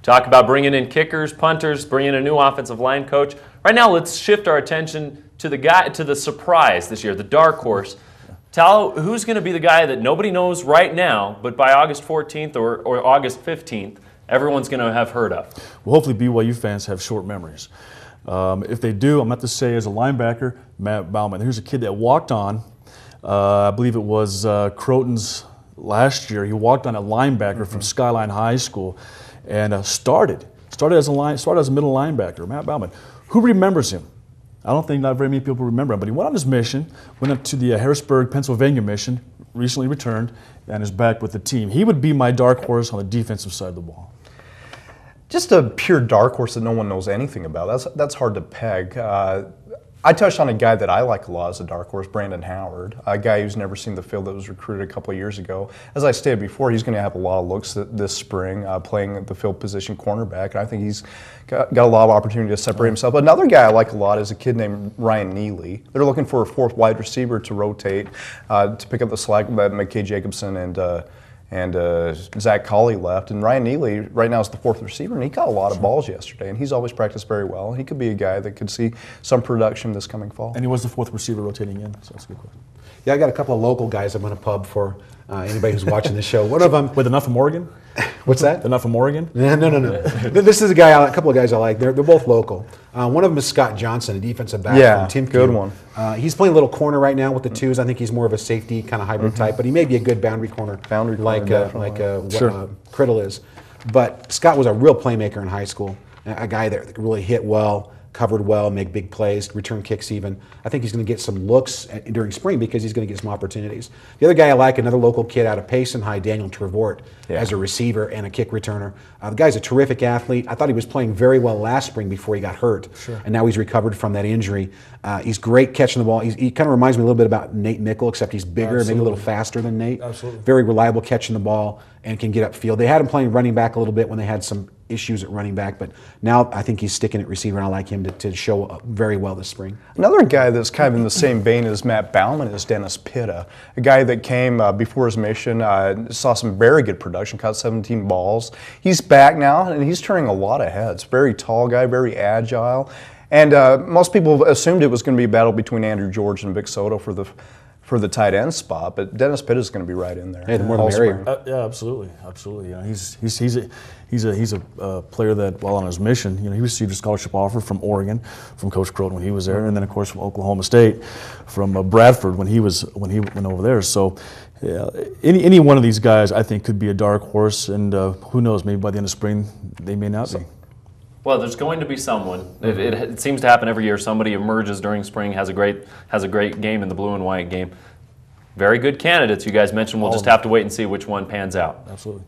Talk about bringing in kickers, punters, bringing in a new offensive line coach. Right now, let's shift our attention to the surprise this year, the dark horse. Tell who's going to be the guy that nobody knows right now, but by August 14th or August 15th, everyone's going to have heard of. Well, hopefully BYU fans have short memories. If they do, I'm going to have to say as a linebacker, Matt Bauman. Here's a kid that walked on, I believe it was Croton's last year. He walked on a linebacker from Skyline High School and started as a middle linebacker, Matt Bauman. Who remembers him? I don't think not very many people remember him, but he went on his mission, went up to the Harrisburg, Pennsylvania mission, recently returned, and is back with the team. He would be my dark horse on the defensive side of the ball. Just a pure dark horse that no one knows anything about. That's hard to peg. I touched on a guy that I like a lot as a dark horse, Brandon Howard, a guy who's never seen the field that was recruited a couple of years ago. As I stated before, he's going to have a lot of looks this spring playing the field position cornerback, and I think he's got a lot of opportunity to separate himself. Another guy I like a lot is a kid named Ryan Neely. They're looking for a fourth wide receiver to rotate, to pick up the slack that McKay Jacobson and Zach Colley left. And Ryan Neely right now is the fourth receiver, and he got a lot of balls yesterday, and he's always practiced very well. He could be a guy that could see some production this coming fall. And he was the fourth receiver rotating in, so that's a good question. Yeah, I got a couple of local guys I'm going to pub for anybody who's watching the show. One of them... With enough from Oregon? What's that? Enough from Oregon? No. This is a guy, a couple of guys I like. They're both local. One of them is Scott Johnson, a defensive back from Timken. Good one. He's playing a little corner right now with the twos. I think he's more of a safety kind of hybrid type, but he may be a good boundary corner, like Criddle is. But Scott was a real playmaker in high school, a guy that could really hit well, covered well, make big plays, return kicks even. I think he's going to get some looks during spring because he's going to get some opportunities. The other guy I like, another local kid out of Payson High, Daniel Trevort, as a receiver and a kick returner. The guy's a terrific athlete. I thought he was playing very well last spring before he got hurt, and now he's recovered from that injury. He's great catching the ball. He kind of reminds me a little bit about Nate Mickle, except he's bigger, maybe a little faster than Nate. Absolutely. Very reliable catching the ball and can get upfield. They had him playing running back a little bit when they had some issues at running back, but now I think he's sticking at receiver, and I like him to show up very well this spring. Another guy that's kind of in the same vein as Matt Bauman is Dennis Pitta, a guy that came before his mission, saw some very good production, caught 17 balls. He's back now, and he's turning a lot of heads. Very tall guy, very agile, and most people assumed it was going to be a battle between Andrew George and Vic Soto for the tight end spot, but Dennis Pitta is going to be right in there. Hey, the more the merrier. Yeah, absolutely. Yeah, he's a player that, while on his mission, he received a scholarship offer from Oregon, from Coach Croton when he was there, and then of course from Oklahoma State, from Bradford when he went over there. So, yeah, any one of these guys I think could be a dark horse, and who knows, maybe by the end of spring they may not be. Well, there's going to be someone. It seems to happen every year. Somebody emerges during spring, has a great game in the blue and white game. Very good candidates you guys mentioned. We'll just have to wait and see which one pans out. Absolutely.